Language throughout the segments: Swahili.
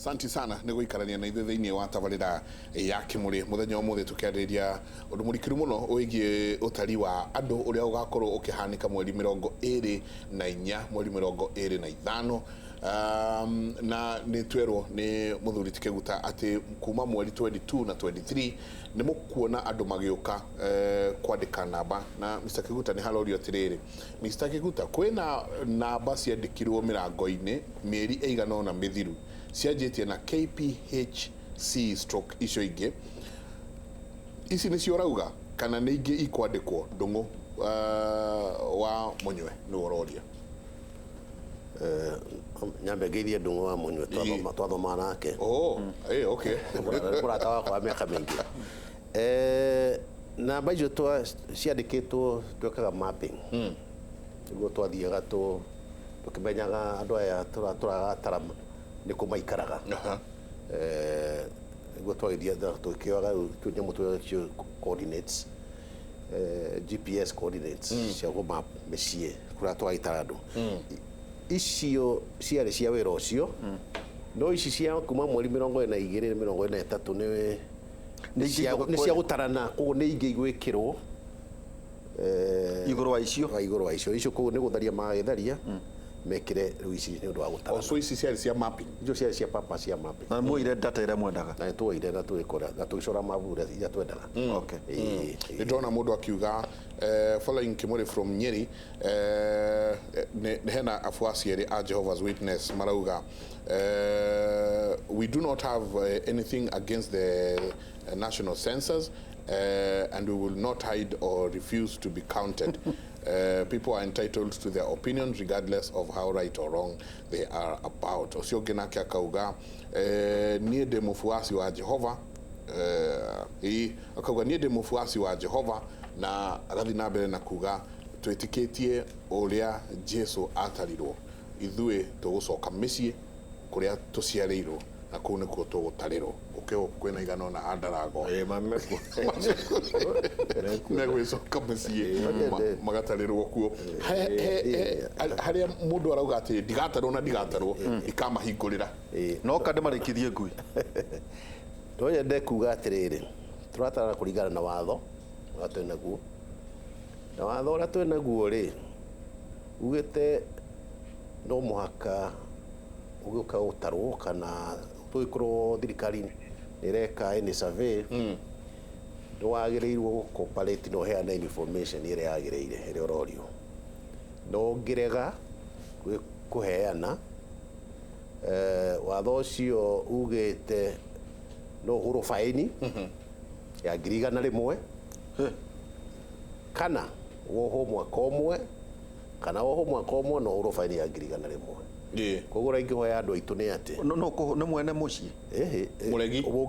Santi sana nä gå ikarania na ithuä thä-inä wa tabarä ya kä må rä må thenya å må thä tå kä arä ria å ndå må rikä må no å igiä å tari wa andå å rä a å gakorwo å kä hanä ka mweri 24 mweri 25 na nä twerwo nä må thuri ti kä guta atä kuma mweri 22 na 23 nä må kuona andå magä å ka kwandä ka namba na Mr. kä guta nä harorio atä rä rä Mr. kä guta kwä na namba ciandä kirwo mä rango-inä mä eri ĩigana ona mä thiru cianjĩtie na KPHC stroke icio ingĩ ici nĩ cio rauga kana nĩ ingĩ ikwandĩkwo ndũng'ũ wa Mũnywe nĩ ũroria nyambe ngeithie ndũng'ũ wa Mũnywe twathoma nake okay mũrata wakwa wa mĩaka mĩingĩ namba icio ciandĩkĩtwo twĩkaga mapping nĩguo twathiaga tũkĩmenyaga andũ aya tũragatara nä kå maikaraga niguo twagithia tukioga tunyamå tå coordinates GPS coordinates cia gå map mä ciä kå rä a twagaitara andå icio ciarä cia wä ra å cio no ici cia kuma mweri 22 23 nä cia gå tarana koguo nä ingä igwä kä rwo igå rå wa icio koguo nä gå tharia magagätharia mekire ruici ni undu wa gutara so ici ciarĩ cia mapping icio ciarĩ cia papa cia mapping na muire data ĩrĩa mwendaga na tuoire na tuikora na tuicora mabura iria twendaga okay ndona mundu akiuga following Kimori from Nyeri hena afuasi eri a Jehovah's Witness marauga we do not have anything against the national census and we will not hide or refuse to be counted. People are entitled to their opinions regardless of how right or wrong they are about. Ucio nake akauga nie de mufuasi wa Jehova akauga nie de mufuasi wa Jehova na agathi na mbere na kuga twitikitie uria Jesu atarirwo ithuĩ tũgũcoka mĩciĩ kũrĩa tũciarĩirwo na kũu nĩkuo tũgũtarĩrwo ũkĩo kwĩna igana na andarago megwĩcoka mĩciĩ magatarĩrwo kuo harĩa mũndũ arauga atĩ ndigatarwo na ndigatarwo ikamahingũrĩra no kande marĩkithie ngui no nyende kuga atĩrĩrĩ tũratara kũringana na watho ũrĩa twĩ naguo na watho ũrĩa twĩ naguo rĩ ugĩte no mũhaka ũgĩũka ũtarwo kana tũgĩkorwo thirikari nĩreka any survey nĩwagĩrĩirwo cooperate na ũheane information ĩrĩa yagĩrĩire ĩrĩa ũrorio no ngĩrega kũheana watho ũcio ugĩte no ũhũrwo faini ya 100,000 kana wohwo mwaka ũmwe kana wohwo mwaka ũmwe no ũhũrwo faini ya 100,000 koguo raingĩ hoya andũ aitũ nĩ atĩ no mwene mũciĩ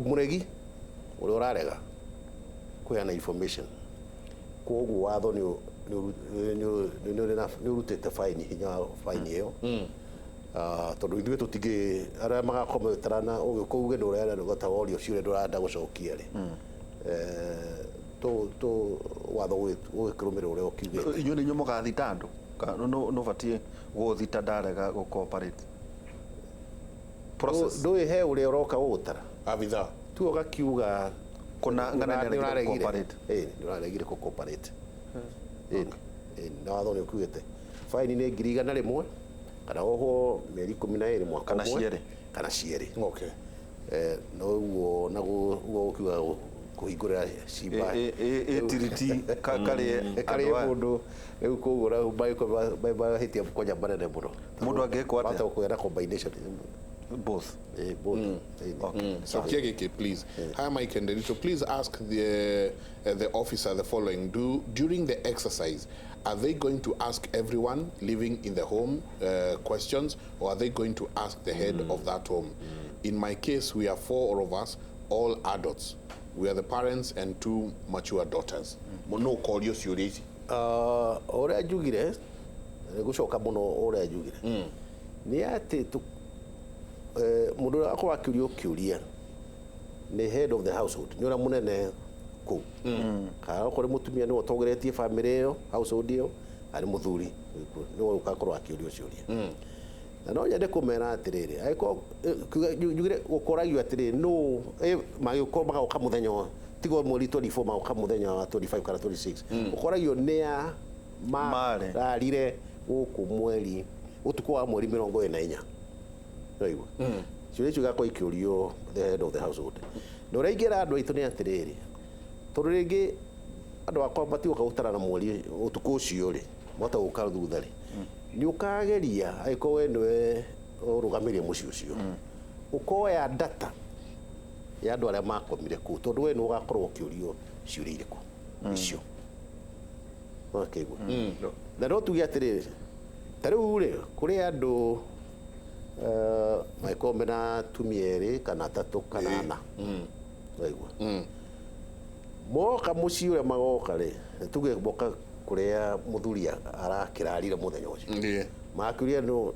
mũregi ũrĩa ũrarega kũheana information koguo watho nĩ ũrutĩte faini hinya wa faini ĩyo tondũ ithuĩ tũtingĩ arĩa magakometarana ũgĩũka uge nĩ ũrenda gũta worio ciũria ndũrenda gũcokia rĩ watho ũgĩkĩrũmĩrĩra ũrĩa ũkiugĩte inyuĩ nĩ inyuĩ mũgathita andũ no batiĩ gũthita ndarega gũcooperate process ndũĩ he ũrĩa ũroka gũgũtara abitha tu ũgakiuga kuna ngana nĩ gũcooperate nĩũraregire gũcooperate na watho nĩ ũkiugĩte faini nĩ 100,000 kana wohwo mĩeri 12 mwaka ũmwe kana cierĩ okay noguo naguo ũkiuga kũhingũrĩra cimba ĩtiriti karĩ mũndũ rĩu koguo bahĩtia mũkonya manene mũno mũndũ angĩkwo atĩa bata kũgĩa na combination both okay so Kiegeke please hi Mike and Derito please ask the officer the following during the exercise are they going to ask everyone living in the home questions or are they going to ask the head of that home in my case we are 4 of us all adults we are the parents and 2 mature daughters no call you ciũria ũrĩa njugire gũcoka mũno ũrĩa njugire nĩ atĩ mũndũ ũrĩa akorwo akĩũrio kĩũria nĩ head of the household nĩ ũrĩa mũnene kũu kana okorwo mũtumia nĩwe ũtongoretie family ĩyo household ĩyo arĩ mũthuri nĩwe ũgakorwo akĩũrio ciũria na no nyende kumera atiriri aiko jugire gukoragio atiriri no magiko magoka muthenya tigo mweri 24 magoka muthenya wa 25 kana 26 gukoragio nia mararire guku mweri utuko wa mweri 24 noigwa ciuria icio gakwa ikiurio the head of the household no raingera andu aitu ni atiriri tondu ringi andu akwa matiuka gutarana mweri utuko ucio ri mota guka thutha ri ni ukageria aiko we niwe urugamirie muci ucio ukoya data ya andu aria makomire ku tondu we ni ugakorwo ukiurio ciuria iriku icio wakigwa na no tuge atiriri tariu ri kuri andu maiko mena tumieri kana tatu kana na waigwa moka muci uria magoka ri tuge boka kuria muthuria arakirarire muthenya ucio makuria no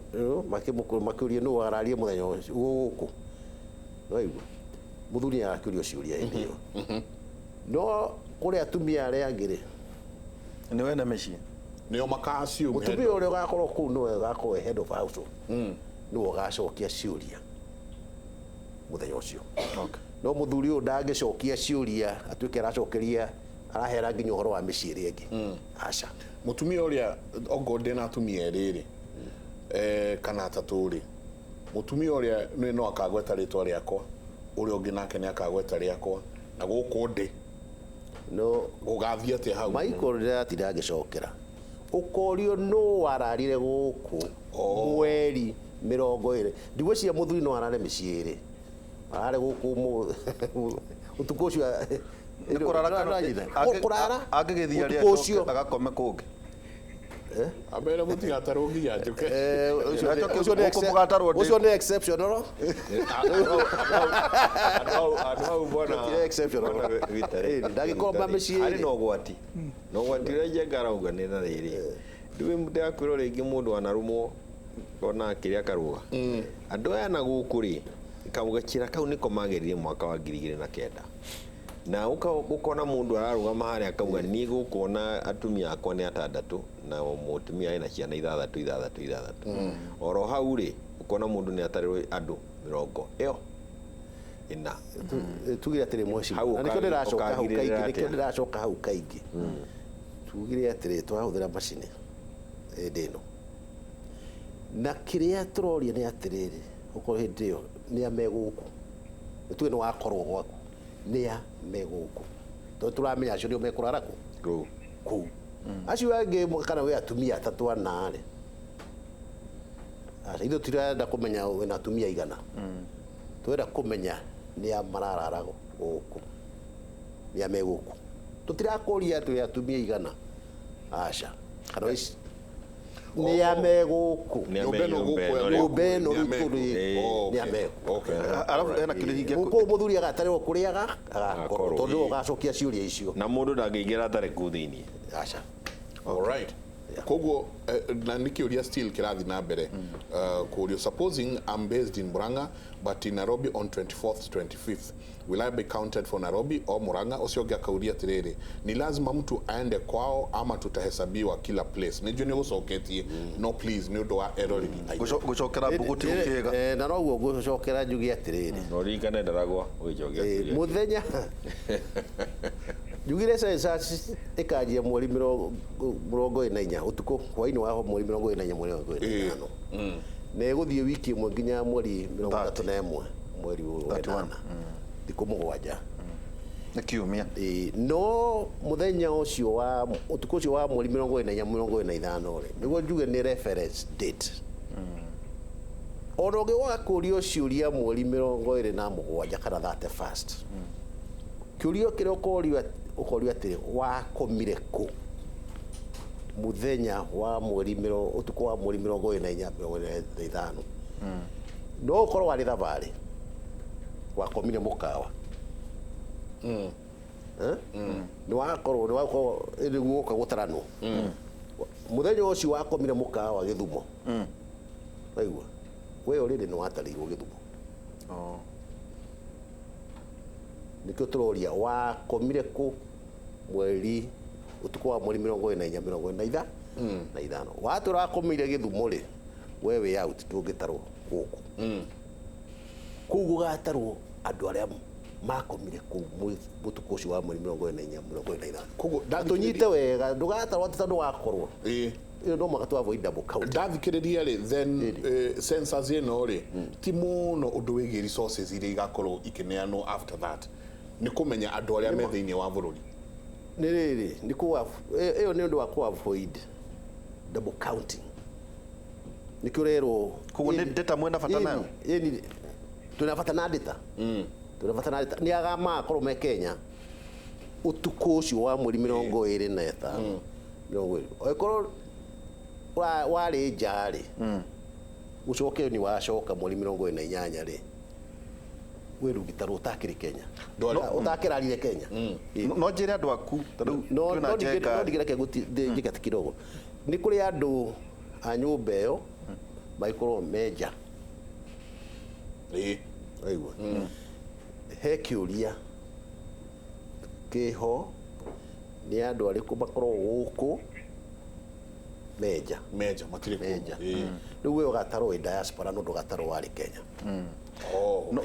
makuria no ararie muthenya ucio guku waigwa muthuria arakuria ciuria indio no kuria atumia aria angire ni wena meci nio makasiu mutumia uria gakorwo ku no gakorwo head of household no gacokia ciuria muthenya ucio no muthuri uyu ndangicokia ciuria atuike aracokeria arahera nginya uhoro wa miciiri ingi aca mutumia uria ogode na atumia eriri kana atatu ri mutumia uria no akagweta ritwa riakwa uria ungi nake ni akagweta riakwa na guku ndi no gugathia ati hau Michael rira tiragicokera ukorio no wararire guku mweri 20 ndigwiciria muthuri no arare miciiri arare guku utuko ucio kurara agigithia ria agakome kungi abera mutigatarwo nginya njuke ucio ni exceptional hau bona exceptional ndagikomba miciiri ari no gwati ria ngarauga ni na riri ndiwe muti akwiro ringi mundu anarumwo ona kiria karuga andu aya na guku ri kamugakira kau niko mageririe mwaka wa 2009 na ukona mundu ararugama haria akauga ni gukona atumia akwa ni atandatu na mutumia ina ciana ithathatu oro hau ri ukona mundu ni atarirwo andu 20 ina tugire atiri mwaci nikio ndiracoka hau kaingi nikio ndiracoka hau kaingi tugire atiri twahuthira macini ndino na kiria turoria ni atiriri uko hindio ni ameguku tuge no akorwo gwaku ni ameguku to turamenya acio ndio mekurara ku acio angi kana we atumia atatu ana ri ithu tirenda kumenya wena atumia igana twenda kumenya ni amararara guku ni ameguku tutirakuria tu atumia igana aca kana ni ameguku nyumba no ni ameguku alafu ena kirihingia guku muthuri agatarwo kuriaga agakorwo tondu ugacokia ciuria icio na mundu ndangĩingĩra atarĩ kuu thĩinĩ aca all right koguo na nikiuria still kirathi na mbere kurio supposing I'm based in Murang'a but in Nairobi on 24th 25th will I be counted for Nairobi or Murang'a ucio ngakauria tiriri ni lazima mtu aende kwao ama tutahesabiwa kila place nijue ni gucoketie no please ni undu wa error gucokera mbuguti ukiga na no guo gucokera njugi atiriri no ringane ndaragwa ugicokia muthenya njugire census ikanjia mweri 24 utuko hwaini wa mweri 24 mweri wa 25 na iguthie wiki imwe nginya mweri 31 mweri wa 8 thiku mugwanja na kiumia no muthenya ucio wa utuko ucio wa mweri 24 ri niguo njuge ni reference date ono gewa kurio ciuria mweri 27 kana 31st kurio kire ukorio atiri wakomire ku muthenya wa mweri utuko wa mweri 24 no ukorwo wari thabari wakomire mukawa ni wakorwo ni guoka gutarano muthenya ucio wakomire mukawa Githumo waigua we already no atarirwo Githumo nikio turoria wakomire ku mweri utuko wa mweri 24 na ithano watura wakomire Githumo ri wewe out ndũngĩtarwo gũkũ kũu gũgatarwo andũ arĩa makomire kũu mũtuko ũcio wa mweri 24 25 koguo tũnyite wega ndũgatarwo atĩ tondũ wakorwo ĩyo no mũhaka tu avoid double count. ndathikĩrĩria rĩ then census ĩno rĩ ti mũno ũndũ wĩgiĩ resources iria igakorwo ikĩneanwo after that nĩ kũmenya andũ arĩa me thĩinĩ wa bũrũri nĩ rĩrĩ ĩyo nĩ ũndũ wa ku avoid double counting nĩkĩo rero koguo nĩ data mwena bata nayo tunabata na data nĩ agama akorwo me Kenya ũtukũ ũcio wa mweri 25 okorwo warĩ nja rĩ ũcoke ni wacoka mweri 28 rĩ weru gitarwo utakĩrĩ Kenya utakĩrarire Kenya no njĩre andũ aku no ndigireke njĩkati kidogo nĩ kũrĩ andũ a nyũmba ĩyo maikorwo meja aigua he kĩũria kĩho nĩ andũ arĩkũ makorwo gũkũ meja matirĩ meja rĩu we ũgatarwo wĩ diaspora no ndũgatarwo warĩ Kenya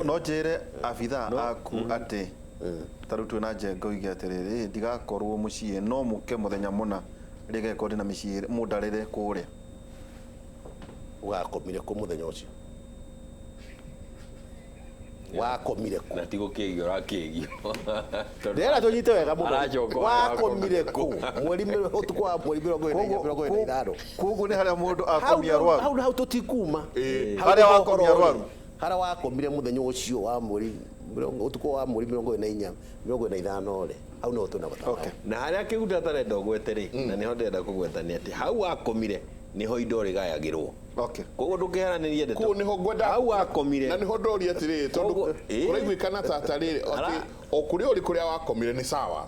no njĩre abitha aku atĩ tarĩu twĩna njengo ige atĩrĩrĩ ndigakorwo mũciĩ no mũke mũthenya mũna rĩgeko ndĩ na mĩciĩ mũndarĩre kũrĩa ũgakomire kũ mũthenya ũcio wakomire kũ na tigo kĩgio rakĩgio ndĩra tũnyite wega mũno wakomire kũ mweri ũtukũ wa mweri 25 koguo nĩ harĩa mũndũ akomia rwaru hau tũtikuma harĩa wakomia rwaru harĩa wakomire mũthenya ũcio wa mweri ũtukũ wa mweri 24 25 rĩ hau no tũnabata na harĩa kĩguta tarenda ũgwete rĩ na nĩho ndĩrenda kũgweta nĩ atĩ hau wakomire niho indo rigayagirwo koguo ndũkĩharanĩrie ndeto kũu niho ngwenda hau wakomire na niho ndoria atĩrĩrĩ tondũ ũraiguĩkana tata rĩrĩ o kũrĩa ũrĩ kũrĩa wakomire nĩ sawa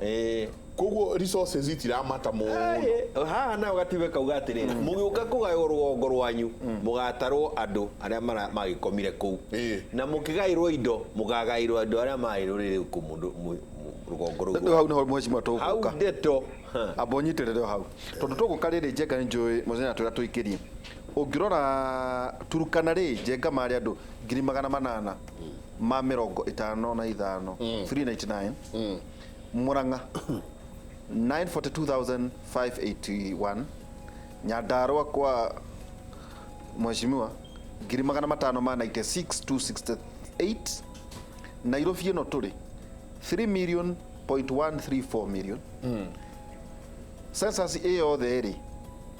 koguo resources itiramata mũno haha na ũgatibe kauga atĩrĩrĩ mũgĩũka kũgaywo rũgongo rwanyu mũgatarwo andũ arĩa magĩkomire kũu na mũkĩgaĩrwo indo mũgagaĩrwo andũ arĩa marĩ rũrĩrĩ kũmũndũ rũgongo rũu hau niho mheshimiwa tũgũka hau ndeto abonyiterere hau tondu tũgũka rĩrĩ njenga nĩ njũĩ mũthenya tũrĩa tũikĩrie ũngĩrora Turukana rĩ njenga marĩ andũ 800 ma 55 399 Murang'a 942,581 Nyandarua kwa mheshimiwa 596,268 Nairobi ĩno tũrĩ 3,000,134 million census ĩyothe rĩ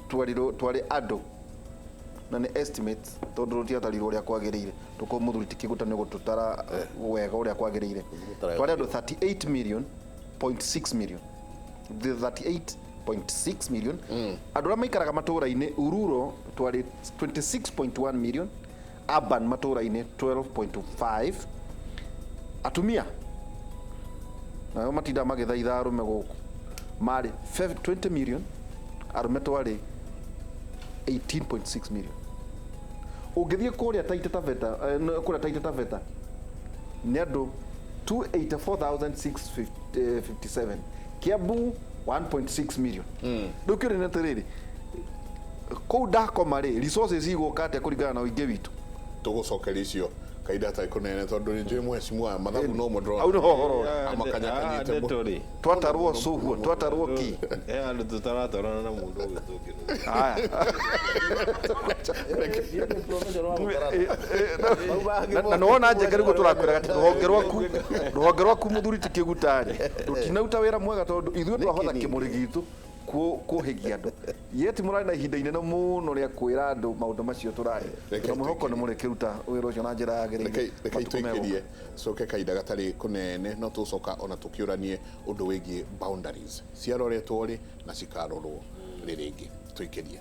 twarĩ andũ na nĩ estimate tondũ rũtiatarirwo ũrĩa kwagĩrĩire mũthuri ti Kĩguta nĩ gũtũtara wega ũrĩa kwagĩrĩire twarĩ andũ 38.6 million the 38.6 million andũ arĩa maikaraga matũũra-inĩ ururo twarĩ 26.1 million urban matũũra-inĩ 12.5 atumia nao matinda magĩthaitha arũme gũkũ marĩ 20 million arũme twarĩ 18.6 million ũngĩthiĩ kũrĩa Taita Taveta nĩ andũ 284,657 Kiambu 1.6 million rĩu kĩũria nĩ atĩrĩrĩ kũu ndakoma rĩ resources igũka atĩa kũringana na ũingĩ witũ tũgũcokeria icio kaida ta ikonene tondũ nĩ njũĩ mheshimiwa mathabu no mũndũ au nĩ hohoro amakanyakanyĩte ndeto twatarwo cũguo twatarwo ki andũ tũtaratwarana na mũndũ ũgĩtũkĩrwo haya na nĩwona njeke rĩguo tũrakwĩraga atĩ rũhonge rwaku mũthuri ti Kĩguta rĩ rũtinauta wĩra mwega tondũ ithuĩ twahotha kĩmũrĩ gitũ kũhĩgia andũ yeti mũrarĩ na ihinda inene mũno rĩa kwĩra andũ maũndũ macio tũrarĩ na mwĩhoko nĩ mũrĩkĩruta wĩra ũcio na njĩra yagĩrĩire reke itũikĩrie coke kaida gatarĩ kũnene no tũcoka ona tũkĩũranie ũndũ wĩgiĩ boundaries ciaroretwo rĩ na cikarorwo rĩrĩ ingĩ tũikĩrie